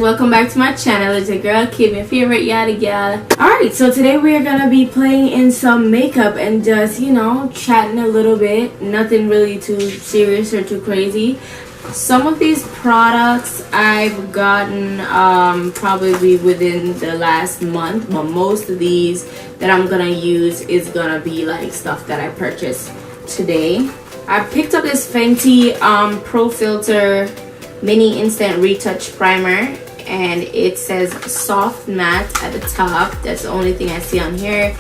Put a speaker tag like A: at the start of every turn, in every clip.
A: welcome back to my channel. It's your girl Kim, your favorite yada yada. Alright, so today we are gonna be playing in some makeup and just, you know, chatting a little bit. Nothing really too serious or too crazy. Some of these products I've gotten probably within the last month, but most of these that I'm gonna use is gonna be like stuff that I purchased today. I picked up this Fenty Pro Filter Mini Instant Retouch Primer, and it says soft matte at the top. That's the only thing I see on here,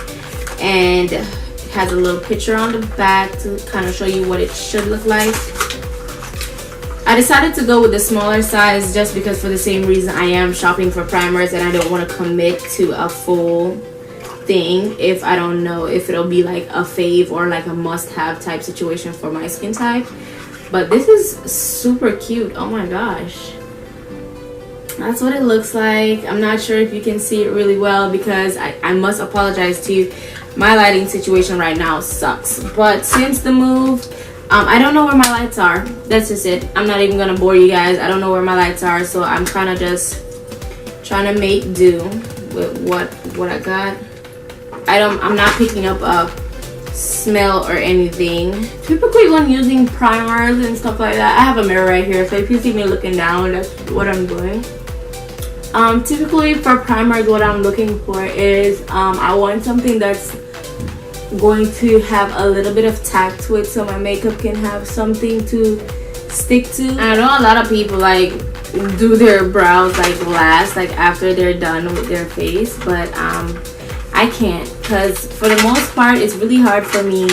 A: and it has a little picture on the back to kind of show you what it should look like. I decided to go with the smaller size just because, for the same reason, I am shopping for primers and I don't want to commit to a full thing if I don't know if it'll be like a fave or like a must-have type situation for my skin type. But this is super cute. Oh my gosh, that's what it looks like. I'm not sure if you can see it really well because I must apologize to you, my lighting situation right now sucks. But since the move, I don't know where my lights are. That's just it. I'm not even gonna bore you guys. I don't know where my lights are, so I'm kind of just trying to make do with what I got. I'm not picking up a smell or anything. Typically when using primers and stuff like that, I have a mirror right here, so if you see me looking down, that's what I'm doing. Typically for primers, what I'm looking for is I want something that's going to have a little bit of tact to it, so my makeup can have something to stick to. And I know a lot of people like do their brows like last, like after they're done with their face, but I can't, because for the most part it's really hard for me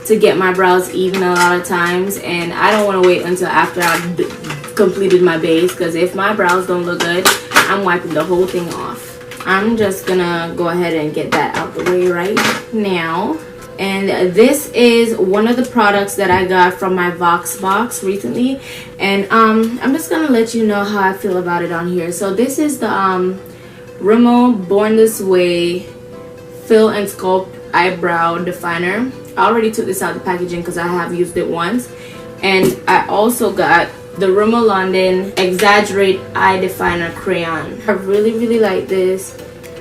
A: to get my brows even a lot of times, and I don't want to wait until after I've completed my base, because if my brows don't look good, I'm wiping the whole thing off. I'm just gonna go ahead and get that out the way right now. And this is one of the products that I got from my Vox box recently, and I'm just gonna let you know how I feel about it on here. So this is the Rimmel Born This Way Fill and Sculpt Eyebrow Definer. I already took this out of the packaging because I have used it once. And I also got the Rimmel London Exaggerate Eye Definer Crayon. I really like this.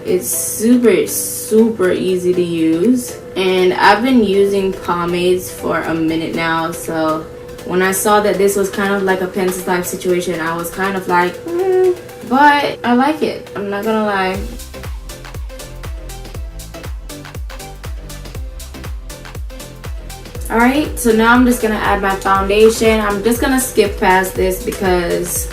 A: It's super easy to use. And I've been using pomades for a minute now, so when I saw that this was kind of like a pencil type situation, I was kind of like, but I like it. I'm not gonna lie. Alright, so now I'm just gonna add my foundation. I'm just gonna skip past this because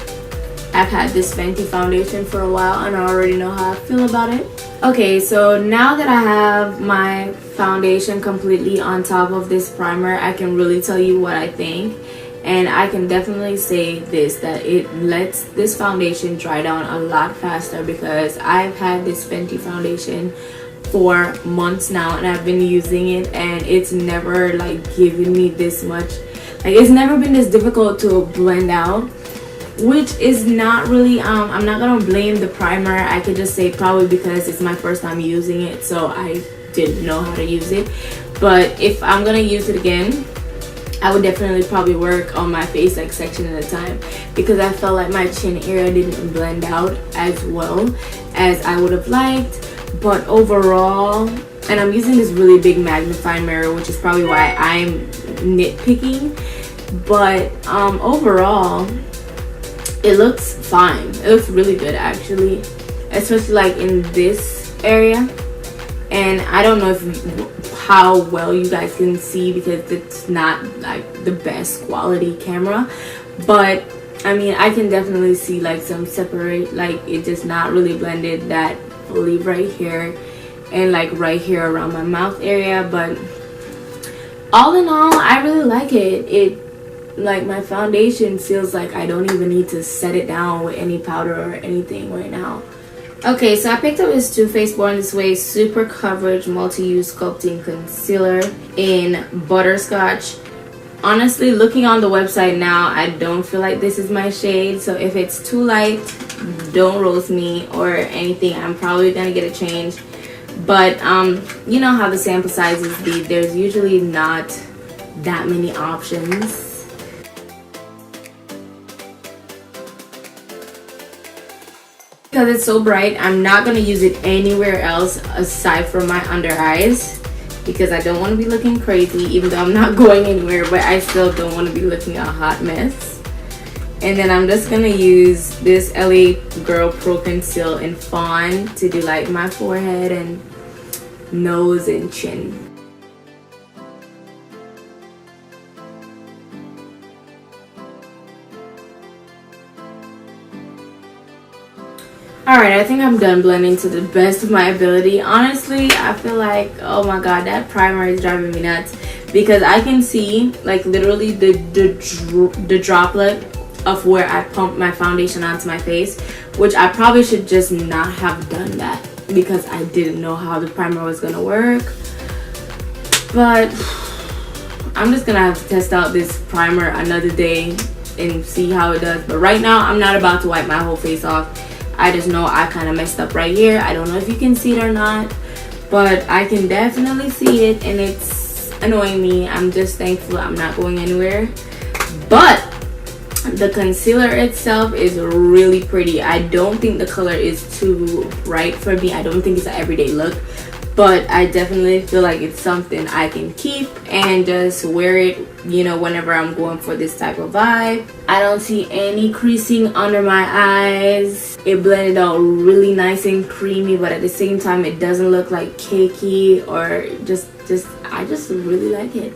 A: I've had this Fenty foundation for a while and I already know how I feel about it. Okay, so now that I have my foundation completely on top of this primer, I can really tell you what I think. And I can definitely say this, that it lets this foundation dry down a lot faster, because I've had this Fenty foundation for months now and I've been using it, and it's never like given me this much, like it's never been this difficult to blend out, which is not really I'm not gonna blame the primer. I could just say probably because it's my first time using it, so I didn't know how to use it. But if I'm gonna use it again, I would definitely probably work on my face like section at a time, because I felt like my chin area didn't blend out as well as I would have liked. But overall, and I'm using this really big magnifying mirror, which is probably why I'm nitpicking, but overall it looks fine. It looks really good actually, especially like in this area. And I don't know how well you guys can see because it's not like the best quality camera, but I mean I can definitely see like some separate, like it just not really blended that fully right here and like right here around my mouth area. But all in all, I really like it. Like my foundation feels like I don't even need to set it down with any powder or anything right now. Okay, so I picked up this Too Faced Born This Way Super Coverage Multi-Use Sculpting Concealer in Butterscotch. Honestly, looking on the website now, I don't feel like this is my shade, so if it's too light, don't roast me or anything. I'm probably gonna get it changed. But you know how the sample sizes be, there's usually not that many options. because it's so bright. I'm not gonna use it anywhere else aside from my under eyes because I don't want to be looking crazy, even though I'm not going anywhere, but I still don't want to be looking a hot mess. And then I'm just gonna use this LA Girl Pro Conceal in Fawn to do like my forehead and nose and chin. Alright, I think I'm done blending to the best of my ability. Honestly, I feel like, oh my god, that primer is driving me nuts because I can see like literally the droplet of where I pumped my foundation onto my face, which I probably should just not have done that because I didn't know how the primer was gonna work. But I'm just gonna have to test out this primer another day and see how it does. But right now, I'm not about to wipe my whole face off. I just know I kind of messed up right here. I don't know if you can see it or not, but I can definitely see it and it's annoying me. I'm just thankful I'm not going anywhere. But the concealer itself is really pretty. I don't think the color is too bright for me. I don't think it's an everyday look, but I definitely feel like it's something I can keep and just wear it, you know, whenever I'm going for this type of vibe. I don't see any creasing under my eyes. It blended out really nice and creamy, but at the same time it doesn't look like cakey or I just really like it.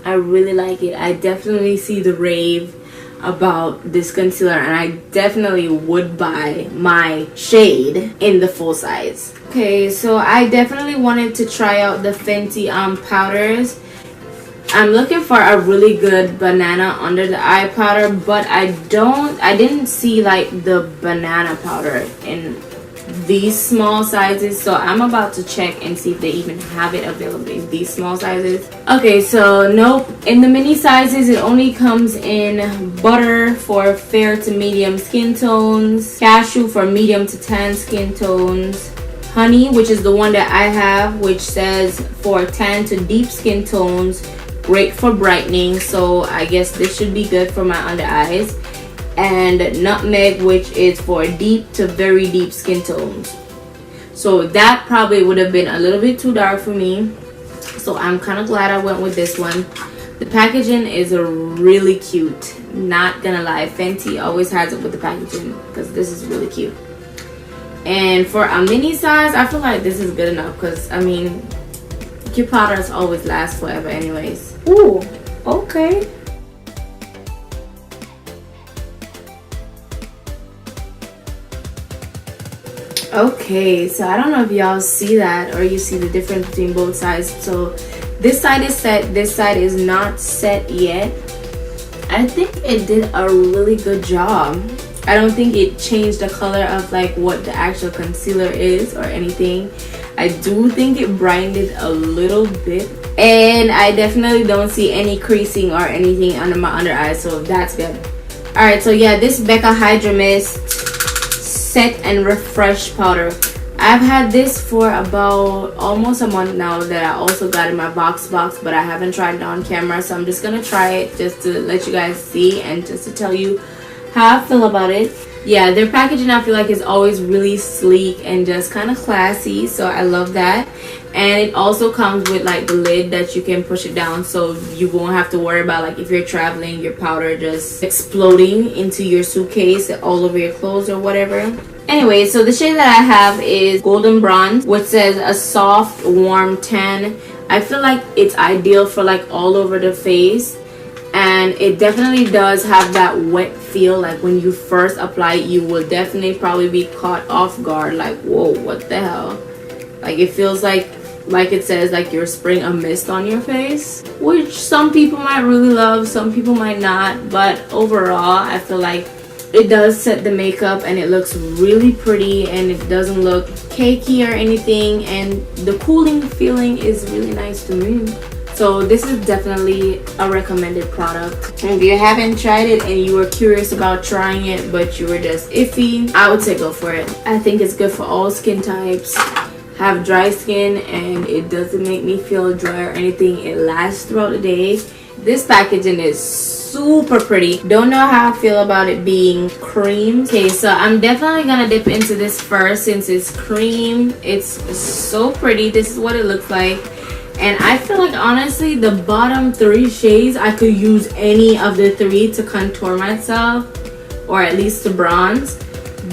A: I really like it. I definitely see the rave about this concealer and I definitely would buy my shade in the full size. Okay, so I definitely wanted to try out the Fenty powders. I'm looking for a really good banana under the eye powder, but I didn't see like the banana powder in these small sizes, so I'm about to check and see if they even have it available in these small sizes. Okay, so nope, in the mini sizes it only comes in butter for fair to medium skin tones, cashew for medium to tan skin tones, honey, which is the one that I have, which says for tan to deep skin tones, great for brightening, so I guess this should be good for my under eyes, and nutmeg, which is for deep to very deep skin tones. So that probably would have been a little bit too dark for me, so I'm kind of glad I went with this one. The packaging is really cute, not gonna lie. Fenty always has it with the packaging because this is really cute. And for a mini size, I feel like this is good enough because I mean, cute powders always last forever anyways. Ooh, okay. Okay, so I don't know if y'all see that or you see the difference between both sides. So this side is set, this side is not set yet. I think it did a really good job. I don't think it changed the color of like what the actual concealer is or anything. I do think it brightened it a little bit, and I definitely don't see any creasing or anything under my under eyes, so that's good. Alright, so yeah, this Becca Hydra Mist Set and Refresh Powder. I've had this for about almost a month now that I also got in my box, but I haven't tried it on camera, so I'm just gonna try it just to let you guys see and just to tell you how I feel about it. Yeah, their packaging I feel like is always really sleek and just kind of classy, so I love that. And it also comes with like the lid that you can push it down, so you won't have to worry about like if you're traveling, your powder just exploding into your suitcase all over your clothes or whatever. Anyway, so the shade that I have is Golden Bronze, which says a soft warm tan. I feel like it's ideal for like all over the face, and it definitely does have that wet feel. Like when you first apply it, you will definitely probably be caught off guard, like whoa, what the hell. Like it feels like it says like you're spraying a mist on your face, which some people might really love, some people might not, but overall I feel like it does set the makeup and it looks really pretty and it doesn't look cakey or anything, and the cooling feeling is really nice to me. So this is definitely a recommended product. If you haven't tried it and you were curious about trying it but you were just iffy, I would say go for it. I think it's good for all skin types. Have dry skin and it doesn't make me feel dry or anything. It lasts throughout the day This packaging is super pretty. Don't know how I feel about it being cream. Okay, so I'm definitely gonna dip into this first since it's cream. It's so pretty. This is what it looks like. And I feel like honestly the bottom 3 shades, I could use any of the 3 to contour myself, or at least to bronze.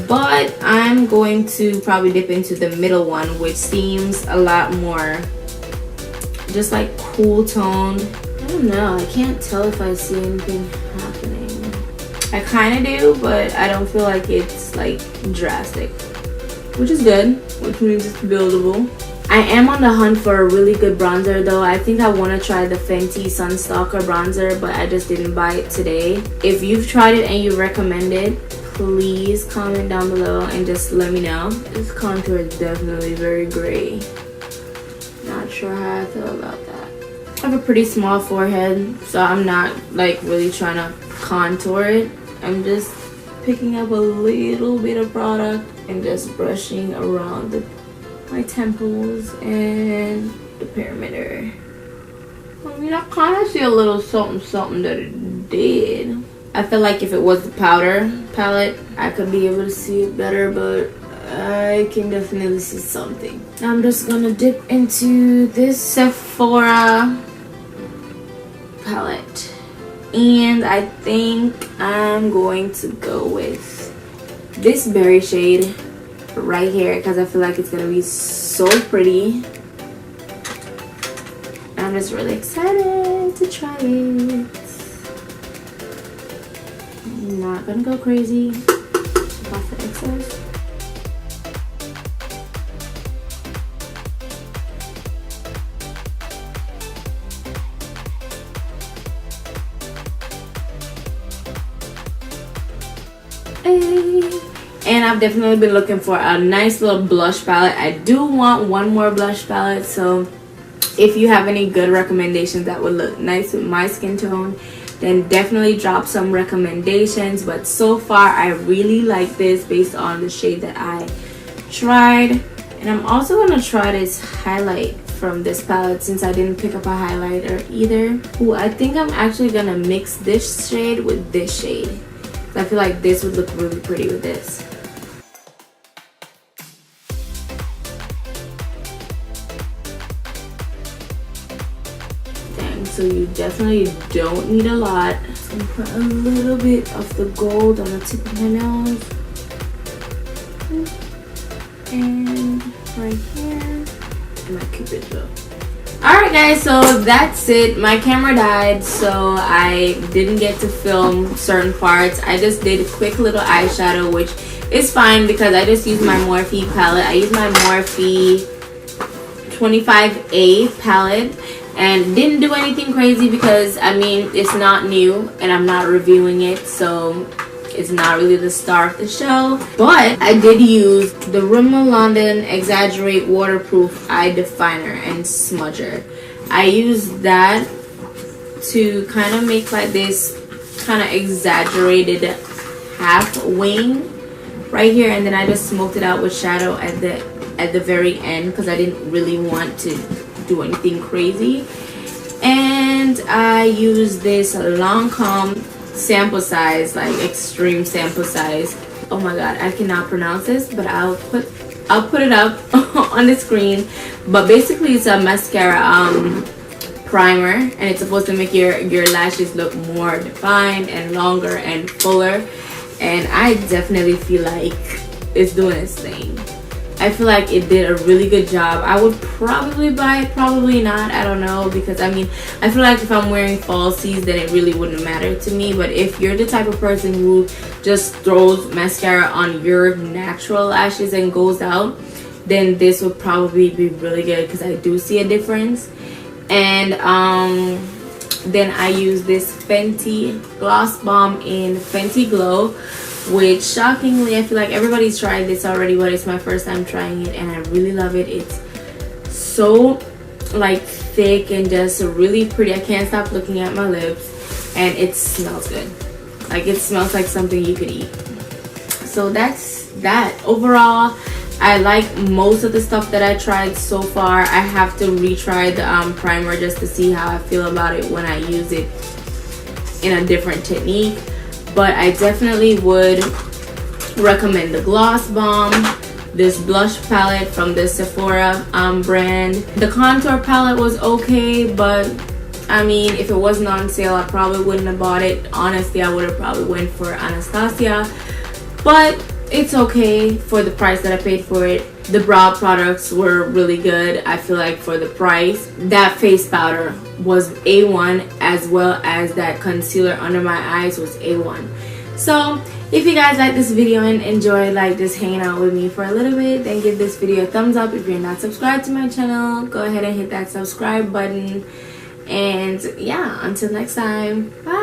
A: But I'm going to probably dip into the middle one, which seems a lot more just like cool toned. I don't know, I can't tell if I see anything happening. I kind of do, but I don't feel like it's like drastic, which is good, which means it's buildable. I am on the hunt for a really good bronzer though. I think I want to try the Fenty Sunstalker bronzer, but I just didn't buy it today. If you've tried it and you recommend it, please comment down below and just let me know. This contour is definitely very gray. Not sure how I feel about that. I have a pretty small forehead, so I'm not like really trying to contour it. I'm just picking up a little bit of product and just brushing around my temples and the perimeter. I mean, I kind of see a little something that it did. I feel like if it was the powder palette, I could be able to see it better, but I can definitely see something. Now I'm just gonna dip into this Sephora palette, and I think I'm going to go with this berry shade right here because I feel like it's gonna be so pretty. I'm just really excited to try it. I'm not gonna go crazy. Off the excess. And I've definitely been looking for a nice little blush palette. I do want one more blush palette, so if you have any good recommendations that would look nice with my skin tone, then definitely drop some recommendations. But so far I really like this based on the shade that I tried. And I'm also going to try this highlight from this palette since I didn't pick up a highlighter either. Ooh, I think I'm actually going to mix this shade with this shade. I feel like this would look really pretty with this. Dang, so you definitely don't need a lot. So I'm gonna put a little bit of the gold on the tip of my nose. And right here. And my cupid's bow. Alright guys, so that's it. My camera died, so I didn't get to film certain parts. I just did a quick little eyeshadow, which is fine because I just used my Morphe palette. I used my Morphe 25A palette and didn't do anything crazy because, I mean, it's not new and I'm not reviewing it, so it's not really the star of the show. But I did use the Rimmel London Exaggerate Waterproof Eye Definer and Smudger. I used that to kind of make like this kind of exaggerated half wing right here, and then I just smoked it out with shadow at the very end because I didn't really want to do anything crazy. And I used this Lancome sample size, like extreme sample size. Oh my god, I cannot pronounce this, but I'll put it up on the screen. But basically it's a mascara primer, and it's supposed to make your lashes look more defined and longer and fuller, and I definitely feel like it's doing its thing. I feel like it did a really good job. I would probably buy it, probably not, I don't know, because I mean, I feel like if I'm wearing falsies then it really wouldn't matter to me. But if you're the type of person who just throws mascara on your natural lashes and goes out, then this would probably be really good because I do see a difference. And then I use this Fenty Gloss Bomb in Fenty Glow, which shockingly I feel like everybody's tried this already, but it's my first time trying it and I really love it. It's so like thick and just really pretty. I can't stop looking at my lips, and it smells good. Like it smells like something you could eat. So that's that. Overall, I like most of the stuff that I tried so far. I have to retry the primer just to see how I feel about it when I use it in a different technique. But I definitely would recommend the Gloss Bomb, this blush palette from the Sephora brand. The contour palette was okay, but I mean, if it wasn't on sale, I probably wouldn't have bought it. Honestly, I would have probably went for Anastasia, but it's okay for the price that I paid for it. The brow products were really good. I feel like for the price, that face powder was A1, as well as that concealer under my eyes was A1. So if you guys like this video and enjoy like just hanging out with me for a little bit, then give this video a thumbs up. If you're not subscribed to my channel, go ahead and hit that subscribe button. And yeah, until next time, bye.